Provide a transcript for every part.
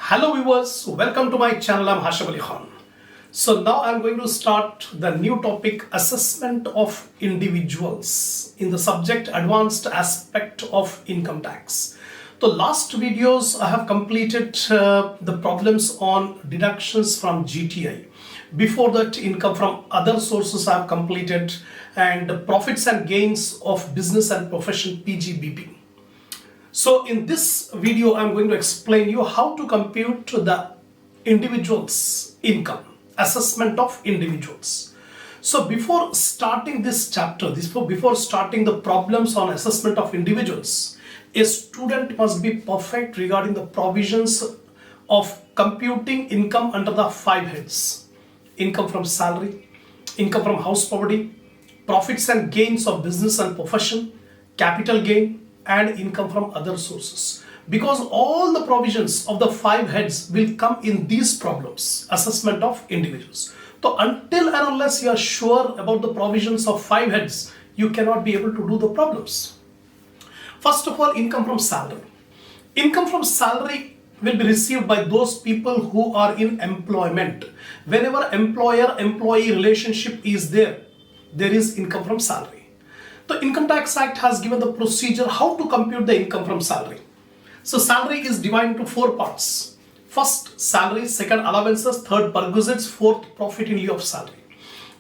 Hello viewers, welcome to my channel. I'm Hasham Ali Khan. So now I'm going to start the new topic, assessment of individuals, in the subject advanced aspect of income tax. The last videos I have completed the problems on deductions from GTI. Before that, income from other sources I have completed, and profits and gains of business and profession PGBP. So in this video, I'm going to explain you how to compute the individual's income, assessment of individuals. So before starting this chapter, before starting the problems on assessment of individuals, a student must be perfect regarding the provisions of computing income under the 5 heads: income from salary, income from house property, profits and gains of business and profession, capital gain, and income from other sources, because all the provisions of the 5 heads will come in these problems, assessment of individuals. So until and unless you are sure about the provisions of 5 heads, you cannot be able to do the problems. First of all, income from salary. Income from salary will be received by those people who are in employment. Whenever employer-employee relationship is there is income from salary. The Income Tax Act has given the procedure how to compute the income from salary. So salary is divided into 4 parts. First, salary; second, allowances; third, perquisites; fourth, profit in lieu of salary.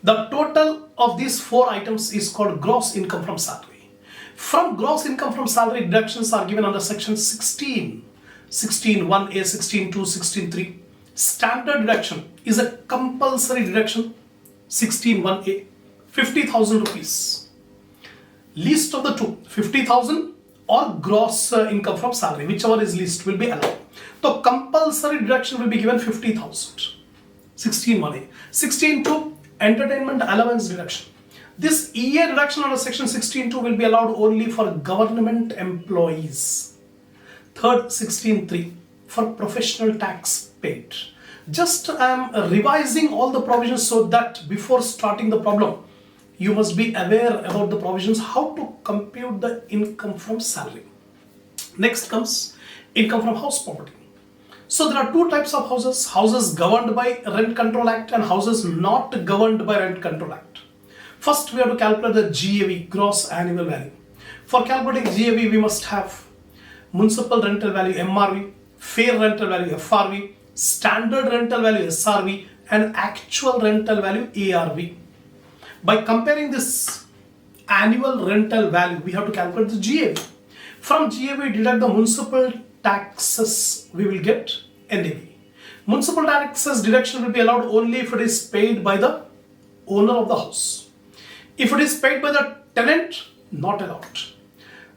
The total of these 4 items is called gross income from salary. From gross income from salary, deductions are given under section 16, 16(1)(a), 16(2), 16(3). Standard deduction is a compulsory deduction, 16(1)(a), 50,000 rupees. Least of the two, 50,000 or gross income from salary, whichever is least will be allowed. The compulsory deduction will be given 50,000, 16(1)(a). 16(2), entertainment allowance deduction. This EA deduction under section 16(2) will be allowed only for government employees. Third, 16(3), for professional tax paid. Just I am revising all the provisions so that before starting the problem, you must be aware about the provisions how to compute the income from salary. Next comes income from house property. So there are 2 types of houses: houses governed by Rent Control Act and houses not governed by Rent Control Act. First, we have to calculate the GAV, gross annual value. For calculating GAV, we must have municipal rental value MRV, fair rental value FRV, standard rental value SRV, and actual rental value ARV. By comparing this annual rental value, we have to calculate the GAV. From GAV, we deduct the municipal taxes, we will get NAV. Municipal taxes deduction will be allowed only if it is paid by the owner of the house. If it is paid by the tenant, not allowed.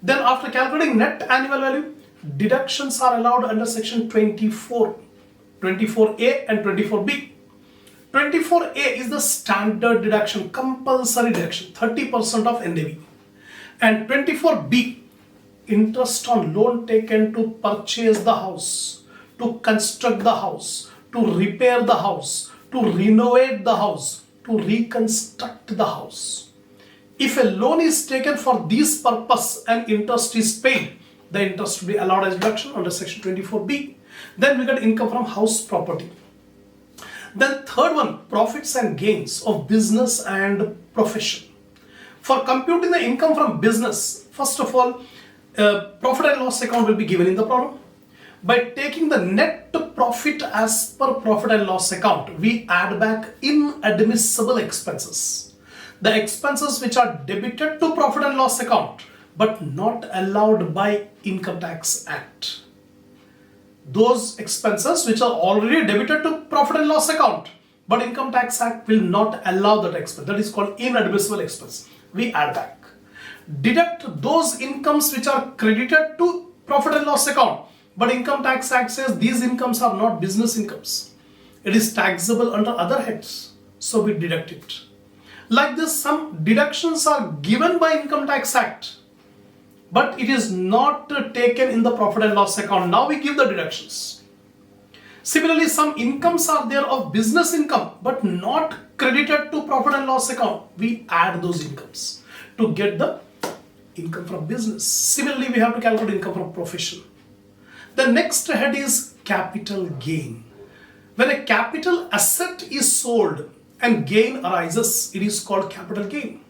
Then after calculating net annual value, deductions are allowed under section 24, 24A and 24B. 24A is the standard deduction, compulsory deduction, 30% of NAV. And 24B, interest on loan taken to purchase the house, to construct the house, to repair the house, to renovate the house, to reconstruct the house. If a loan is taken for this purpose and interest is paid, the interest will be allowed as deduction under section 24B. Then we get income from house property. Then third one, profits and gains of business and profession. For computing the income from business, first of all, profit and loss account will be given in the problem. By taking the net profit as per profit and loss account, we add back inadmissible expenses. The expenses which are debited to profit and loss account but not allowed by Income Tax Act. Those expenses which are already debited to profit and loss account, but Income Tax Act will not allow that expense. That is called inadmissible expense. We add back. Deduct those incomes which are credited to profit and loss account, but Income Tax Act says these incomes are not business incomes. It is taxable under other heads. So we deduct it. Like this, some deductions are given by Income Tax Act, but it is not taken in the profit and loss account. Now we give the deductions. Similarly, some incomes are there of business income but not credited to profit and loss account. We add those incomes to get the income from business. Similarly, we have to calculate income from profession. The next head is capital gain. When a capital asset is sold and gain arises, it is called capital gain.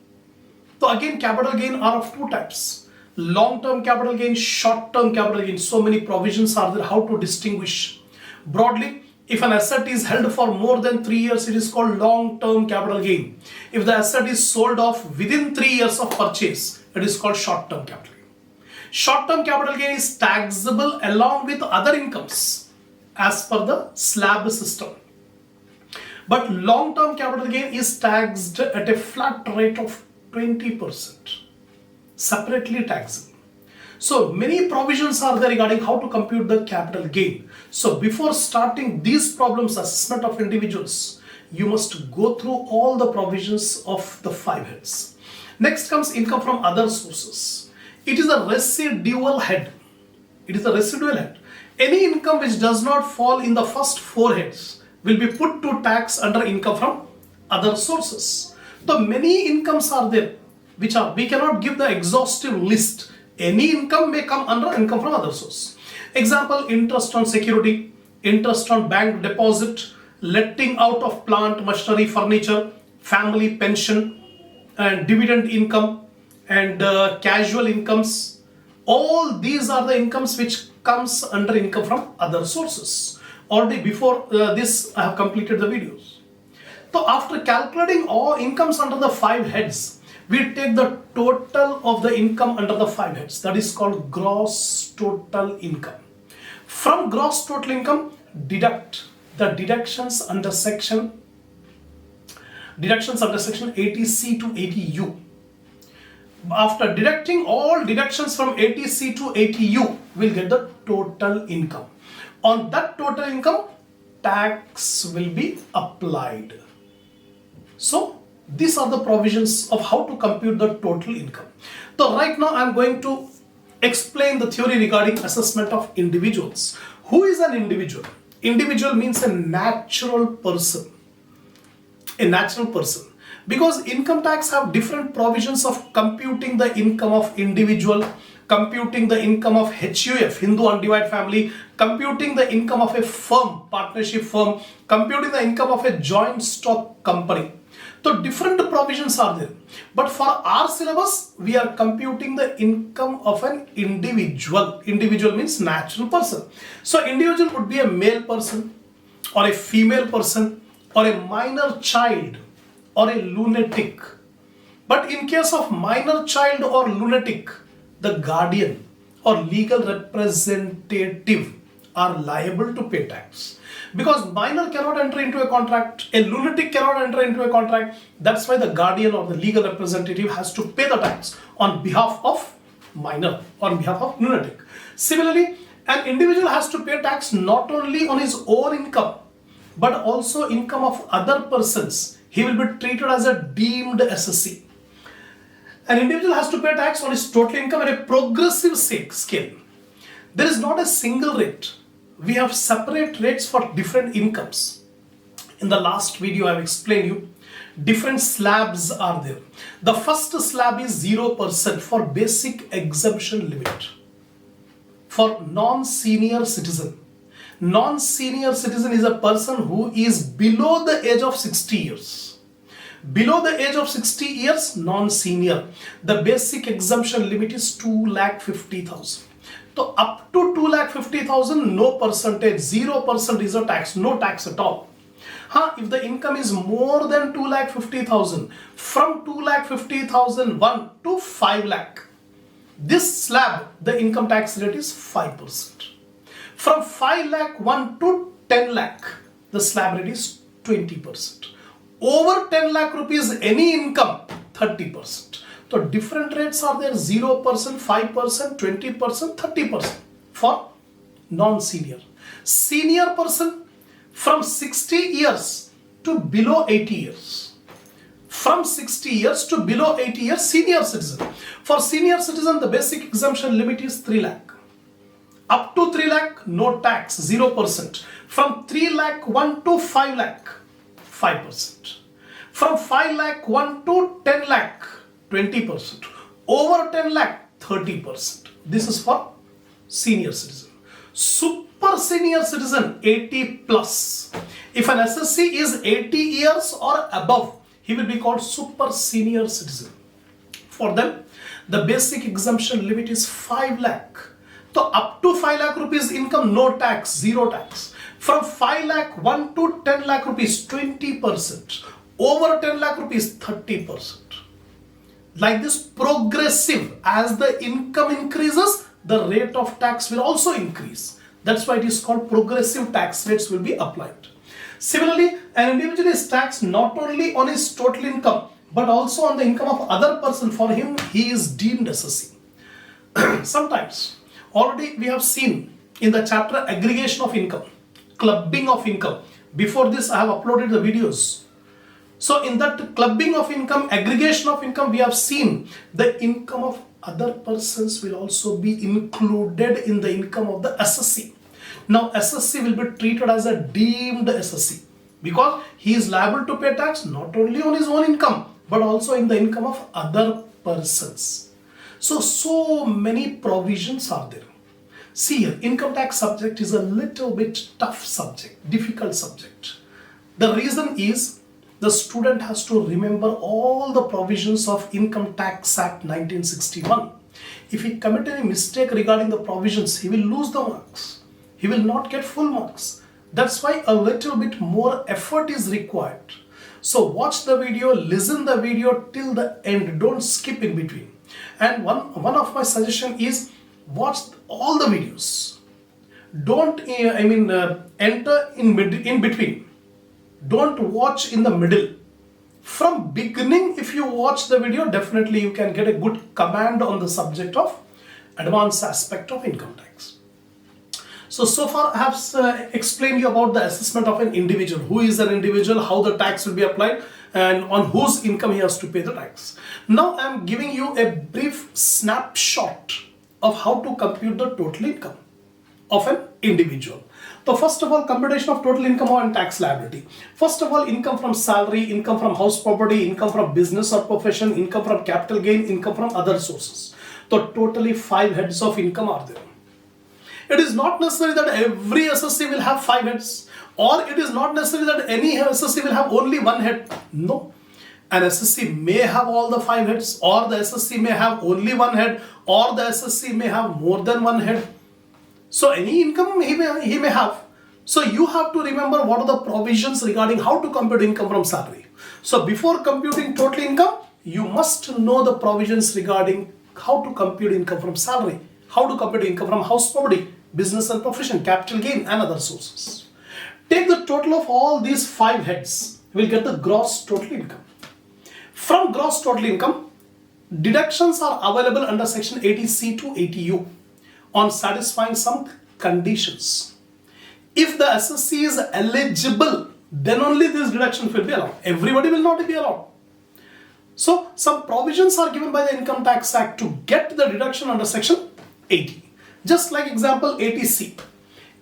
So again, capital gain are of two types. Long-term capital gain, short-term capital gain. So many provisions are there how to distinguish. Broadly, if an asset is held for more than 3 years, it is called long-term capital gain. If the asset is sold off within 3 years of purchase, it is called short-term capital gain. Short-term capital gain is taxable along with other incomes as per the slab system. But long-term capital gain is taxed at a flat rate of 20%, separately taxable. So many provisions are there regarding how to compute the capital gain. So before starting these problems, assessment of individuals, you must go through all the provisions of the 5 heads. Next comes income from other sources. It is a residual head. It is a residual head. Any income which does not fall in the first 4 heads will be put to tax under income from other sources. So many incomes are there which are, we cannot give the exhaustive list. Any income may come under income from other source. Example, interest on security, interest on bank deposit, letting out of plant, machinery, furniture, family pension, and dividend income, and casual incomes. All these are the incomes which comes under income from other sources. Already before this I have completed the videos. So after calculating all incomes under the 5 heads, we take the total of the income under the 5 heads. That is called gross total income. From gross total income, deduct the deductions under section 80C to 80U. After deducting all deductions from 80C to 80U, we'll get the total income. On that total income, tax will be applied. So these are the provisions of how to compute the total income. So right now I'm going to explain the theory regarding assessment of individuals. Who is an individual? Individual means a natural person. A natural person. Because income tax have different provisions of computing the income of individual, computing the income of HUF, Hindu Undivided Family, computing the income of a firm, partnership firm, computing the income of a joint stock company. So different provisions are there. But for our syllabus, we are computing the income of an individual. Individual means natural person. So individual would be a male person or a female person or a minor child or a lunatic. But in case of minor child or lunatic, the guardian or legal representative are liable to pay tax. Because minor cannot enter into a contract, a lunatic cannot enter into a contract. That's why the guardian or the legal representative has to pay the tax on behalf of minor, on behalf of lunatic. Similarly, an individual has to pay tax not only on his own income, but also income of other persons. He will be treated as a deemed SSC. An individual has to pay tax on his total income at a progressive scale. There is not a single rate. We have separate rates for different incomes. In the last video I have explained you, different slabs are there. The first slab is 0% for basic exemption limit. For non-senior citizen. Non-senior citizen is a person who is below the age of 60 years. Below the age of 60 years, non-senior. The basic exemption limit is 2,50,000. So up to 2,50,000, no percentage, 0% is a tax, no tax at all. If the income is more than 2,50,000, from 2,50,001 to 5 lakh, this slab, the income tax rate is 5%. From 5 lakh 1 to 10 lakh, the slab rate is 20%. Over 10 lakh rupees, any income, 30%. So different rates are there, 0%, 5%, 20%, 30% for non-senior. Senior person from 60 years to below 80 years. From 60 years to below 80 years, senior citizen. For senior citizen, the basic exemption limit is 3 lakh. Up to 3 lakh, no tax, 0%. From 3 lakh 1 to 5 lakh, 5%. From 5 lakh 1 to 10 lakh, 20%. Over 10 lakh, 30%. This is for senior citizen. Super senior citizen 80 plus. If an SSC is 80 years or above, he will be called super senior citizen. For them, the basic exemption limit is 5 lakh. So up to 5 lakh rupees income, no tax, zero tax. From 5 lakh 1 to 10 lakh rupees, 20%. Over 10 lakh rupees, 30%. Like this, progressive. As the income increases, the rate of tax will also increase. That's why it is called progressive tax rates will be applied. Similarly, an individual is taxed not only on his total income, but also on the income of other person. For him, he is deemed SSC. Sometimes, already we have seen in the chapter aggregation of income, clubbing of income. Before this, I have uploaded the videos. So in that clubbing of income, aggregation of income, we have seen the income of other persons will also be included in the income of the SSC. Now SSC will be treated as a deemed SSC because he is liable to pay tax not only on his own income but also in the income of other persons. So many provisions are there. See here, income tax subject is a little bit tough subject, difficult subject. The reason is the student has to remember all the provisions of Income Tax Act 1961. If he commit any mistake regarding the provisions, he will lose the marks. He will not get full marks. That's why a little bit more effort is required. So watch the video, listen the video till the end. Don't skip in between. And one of my suggestion is watch all the videos. Don't enter in between. Don't watch in the middle. From beginning, if you watch the video, definitely you can get a good command on the subject of advanced aspect of income tax. So far I have explained you about the assessment of an individual. Who is an individual, how the tax will be applied, and on whose income he has to pay the tax. Now I am giving you a brief snapshot of how to compute the total income of an individual. So first of all, computation of total income and tax liability. First of all, income from salary, income from house property, income from business or profession, income from capital gain, income from other sources. So totally 5 heads of income are there. It is not necessary that every SSC will have 5 heads, or it is not necessary that any SSC will have only 1 head. No. An SSC may have all the 5 heads, or the SSC may have only 1 head, or the SSC may have more than 1 head. So any income he may have. So you have to remember what are the provisions regarding how to compute income from salary. So before computing total income, you must know the provisions regarding how to compute income from salary, how to compute income from house property, business and profession, capital gain and other sources. Take the total of all these 5 heads, you will get the gross total income. From gross total income, deductions are available under section 80C to 80U on satisfying some conditions. If the SSC is eligible, then only these deductions will be allowed. Everybody will not be allowed. So some provisions are given by the Income Tax Act to get the deduction under section 80. Just like example 80C.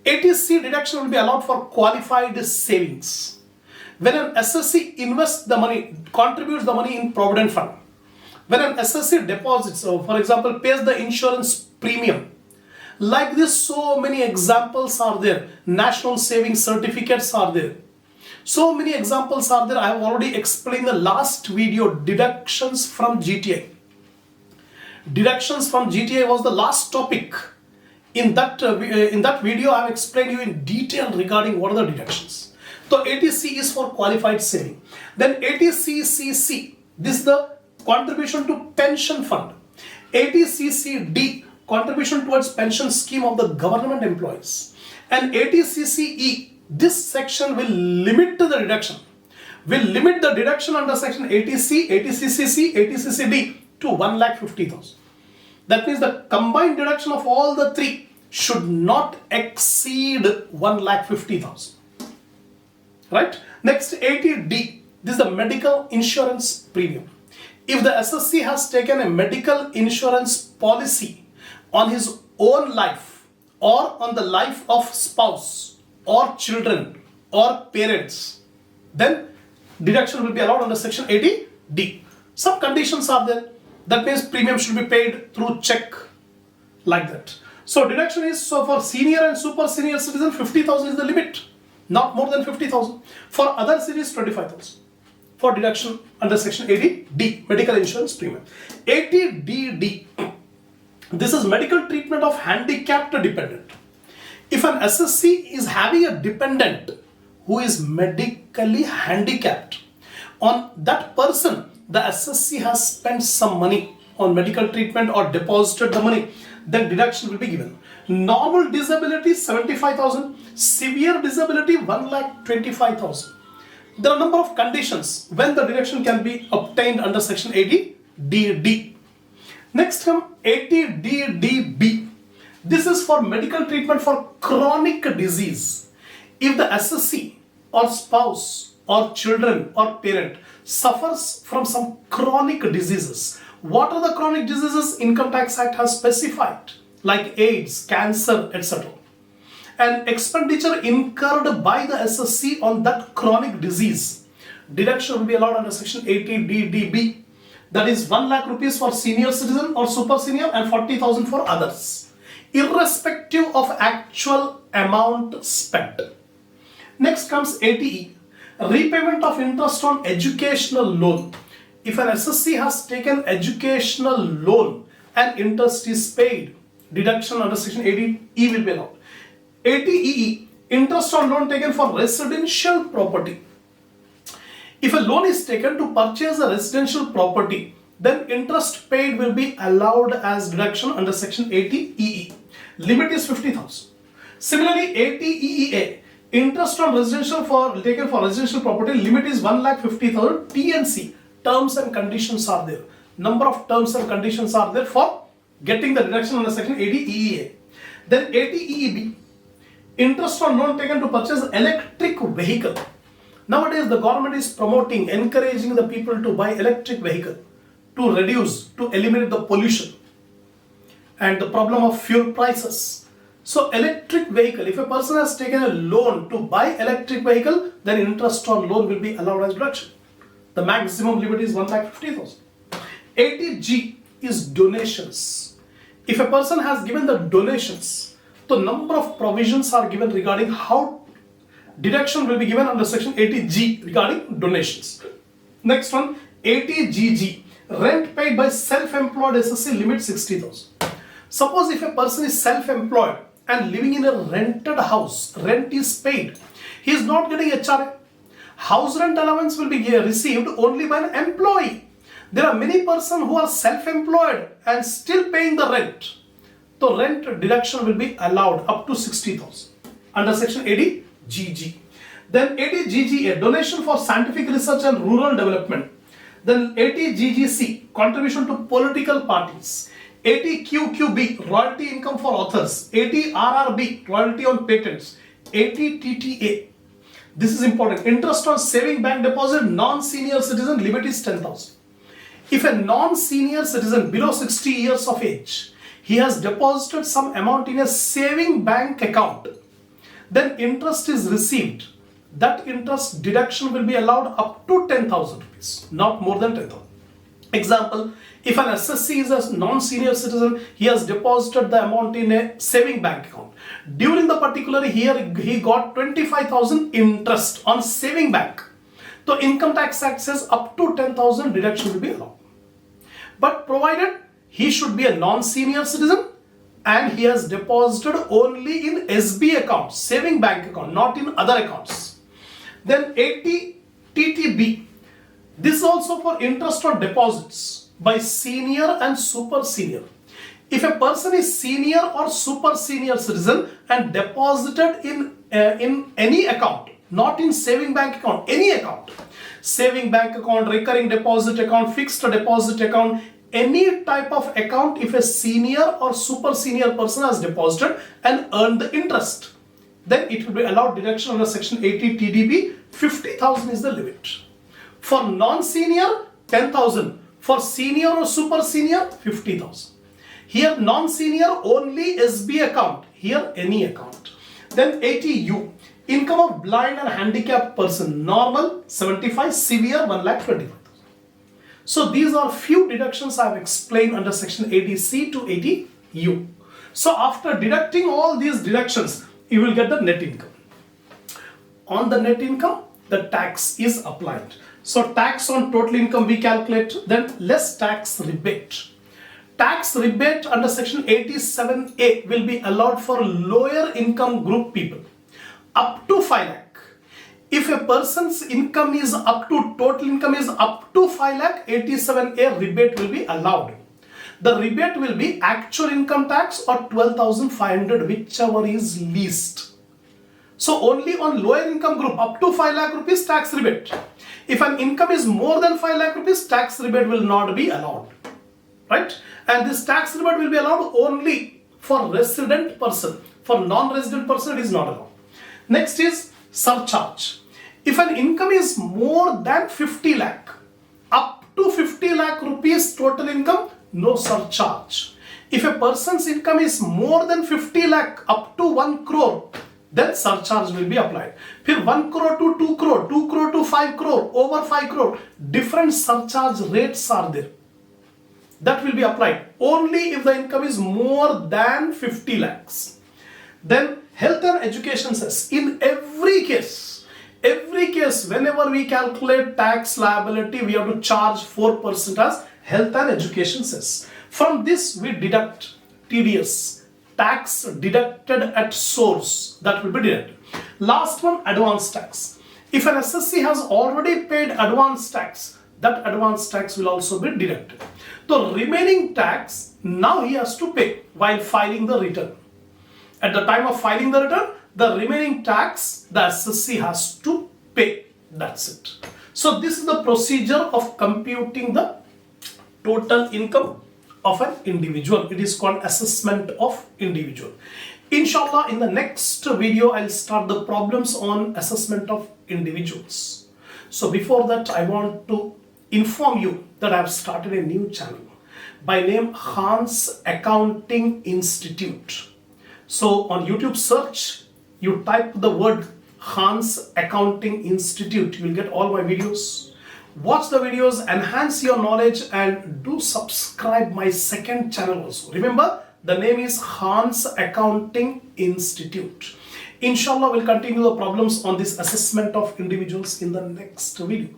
80C deduction will be allowed for qualified savings. When an SSC invests the money, contributes the money in Provident Fund. When an SSC deposits, for example, pays the insurance premium. Like this, so many examples are there. National savings certificates are there. So many examples are there. I have already explained the last video, deductions from GTA. Deductions from GTA was the last topic. In that video, I have explained you in detail regarding what are the deductions. So 80C is for qualified saving. Then 80CCC, this is the contribution to pension fund. 80CCD, contribution towards pension scheme of the government employees. And 80CCE, this section will limit the deduction. Will limit the deduction under section 80C, 80CCC, 80CCD to 1,50,000. That means the combined deduction of all the 3 should not exceed 1,50,000. Right? Next 80D, this is the medical insurance premium. If the SSC has taken a medical insurance policy on his own life or on the life of spouse or children or parents, then deduction will be allowed under section 80D. Some conditions are there. That means premium should be paid through check, like that. So deduction is, so for senior and super senior citizen, 50,000 is the limit, not more than 50,000. For other series, 25,000 for deduction under section 80D, medical insurance premium. 80DD, this is medical treatment of handicapped dependent. If an SSC is having a dependent who is medically handicapped, on that person, the SSC has spent some money on medical treatment or deposited the money, then deduction will be given. Normal disability 75,000, severe disability 1,25,000. There are a number of conditions when the deduction can be obtained under section 80DD. Next come 80DDB. This is for medical treatment for chronic disease. If the SSC or spouse or children or parent suffers from some chronic diseases. What are the chronic diseases? Income Tax Act has specified, like AIDS, cancer, etc. An expenditure incurred by the SSC on that chronic disease, deduction will be allowed under section 80DDB. That is 1 lakh rupees for senior citizen or super senior and 40,000 for others, irrespective of actual amount spent. Next comes 80E, repayment of interest on educational loan. If an SSC has taken educational loan and interest is paid, deduction under section 80E will be allowed. 80EE, interest on loan taken for residential property. If a loan is taken to purchase a residential property, then interest paid will be allowed as deduction under section 80EE. Limit is 50,000. Similarly, 80EEA, interest on residential taken for residential property, limit is 1,50,000. TNC, terms and conditions are there. Number of terms and conditions are there for getting the deduction under section 80EEA. Then 80EEB, interest on loan taken to purchase electric vehicle. Nowadays the government is promoting, encouraging the people to buy electric vehicle to eliminate the pollution and the problem of fuel prices. So electric vehicle, if a person has taken a loan to buy electric vehicle, then interest on loan will be allowed as deduction. The maximum limit is 1,50,000. 80G is donations. If a person has given the donations, the number of provisions are given regarding how deduction will be given under section 80G regarding donations. Next one, 80GG, rent paid by self-employed SSC, limit 60,000. Suppose if a person is self-employed and living in a rented house, rent is paid, he is not getting HRA. House rent allowance will be received only by an employee. There are many persons who are self-employed and still paying the rent. So rent deduction will be allowed up to 60,000 under section 80GG. Then 80GGA, donation for scientific research and rural development. Then 80GGC, contribution to political parties. 80QQB, royalty income for authors. 80RRB, royalty on patents. 80TTA, this is important, interest on saving bank deposit, non-senior citizen, limit is 10,000. If a non-senior citizen below 60 years of age, he has deposited some amount in a saving bank account, then interest is received. That interest deduction will be allowed up to 10,000 rupees, not more than 10,000. Example, if an SSC is a non-senior citizen, he has deposited the amount in a saving bank account. During the particular year, he got 25,000 interest on saving bank. So Income Tax Act says up to 10,000 deduction will be allowed. But provided he should be a non-senior citizen and he has deposited only in SB account, saving bank account, not in other accounts. Then 80 TTB, this is also for interest on deposits by senior and super senior. If a person is senior or super senior citizen and deposited in any account, not in saving bank account, any account, saving bank account, recurring deposit account, fixed deposit account, any type of account, if a senior or super senior person has deposited and earned the interest, then it will be allowed deduction under section 80 TDB. 50,000 is the limit. For non-senior, 10,000. For senior or super senior, 50,000. Here non-senior only SB account, here any account. Then 80U, income of blind and handicapped person, normal 75, severe 1,25,000. So these are few deductions I have explained under section 80C to 80U. So after deducting all these deductions, you will get the net income. On the net income, the tax is applied. So tax on total income we calculate, then less tax rebate. Tax rebate under section 87A will be allowed for lower income group people up to 5 lakh. If a person's income is up to, total income is up to 5 lakh, 87A rebate will be allowed. The rebate will be actual income tax or 12,500, whichever is least. So only on lower income group up to 5 lakh rupees tax rebate. If an income is more than 5 lakh rupees, tax rebate will not be allowed. Right? And this tax rebate will be allowed only for resident person. For non-resident person, it is not allowed. Next is surcharge. If an income is more than 50 lakh, up to 50 lakh rupees total income, no surcharge. If a person's income is more than 50 lakh, up to 1 crore, then surcharge will be applied. फिर 1 crore to 2 crore, 2 crore to 5 crore, over 5 crore, different surcharge rates are there. That will be applied only if the income is more than 50 lakhs. Then health and education cess. In every case, whenever we calculate tax liability, we have to charge 4% as health and education cess. From this we deduct TDS, tax deducted at source, that will be deducted. Last one, advance tax. If an SSC has already paid advance tax, that advance tax will also be deducted. The remaining tax now he has to pay while filing the return. At the time of filing the return, the remaining tax the SSC has to pay. That's it. So this is the procedure of computing the total income of an individual. It is called assessment of individual. Inshallah, in the next video, I'll start the problems on assessment of individuals. So before that, I want to inform you that I have started a new channel by name Khan's Accounting Institute. So on YouTube search, you type the word Khan's Accounting Institute, you will get all my videos. Watch the videos, enhance your knowledge, and do subscribe my second channel also. Remember, the name is Khan's Accounting Institute. Inshallah, we'll continue the problems on this assessment of individuals in the next video.